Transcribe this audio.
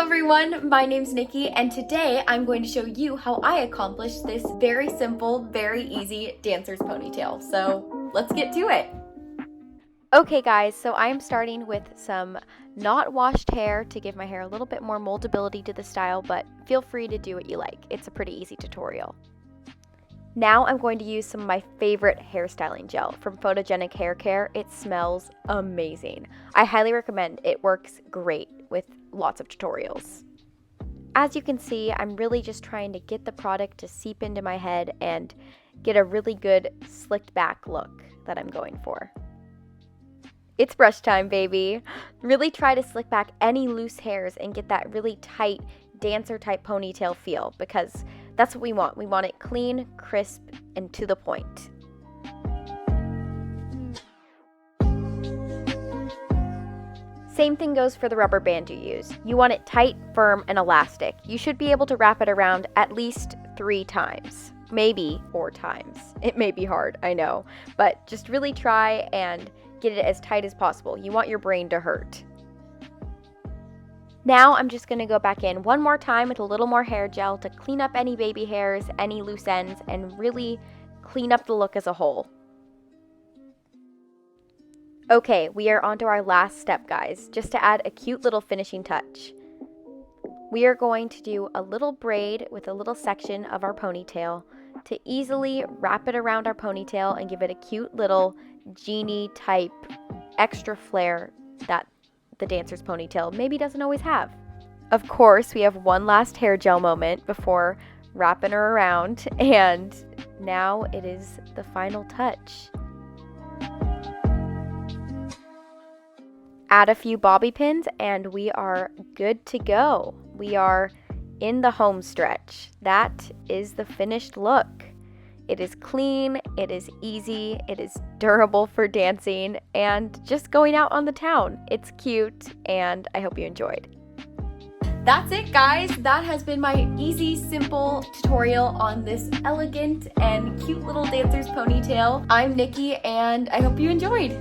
everyone, my name's Nikki and today I'm going to show you how I accomplished this very simple, very easy dancer's ponytail. So let's get to it. Okay guys, so I am starting with some not washed hair to give my hair a little bit more moldability to the style, but feel free to do what you like. It's a pretty easy tutorial. Now I'm going to use some of my favorite hairstyling gel from Formulated Hair Care. It smells amazing. I highly recommend. It works great with lots of tutorials. As you can see, I'm really just trying to get the product to seep into my head and get a really good slicked back look that I'm going for. It's brush time, baby. Really try to slick back any loose hairs and get that really tight dancer type ponytail feel, because that's what we want. We want it clean, crisp, and to the point. Same thing goes for the rubber band you use. You want it tight, firm, and elastic. You should be able to wrap it around at least 3 times, maybe 4 times. It may be hard, I know, but just really try and get it as tight as possible. You want your brain to hurt. Now I'm just going to go back in one more time with a little more hair gel to clean up any baby hairs, any loose ends, and really clean up the look as a whole. Okay, we are on to our last step, guys, just to add a cute little finishing touch. We are going to do a little braid with a little section of our ponytail to easily wrap it around our ponytail and give it a cute little genie type extra flair that the dancer's ponytail maybe doesn't always have. Of course, we have one last hair gel moment before wrapping her around, and now it is the final touch. Add a few bobby pins and we are good to go. We are in the home stretch. That is the finished look. It is clean, it is easy, it is durable for dancing and just going out on the town. It's cute and I hope you enjoyed. That's it, guys. That has been my easy, simple tutorial on this elegant and cute little dancer's ponytail. I'm Nikki and I hope you enjoyed.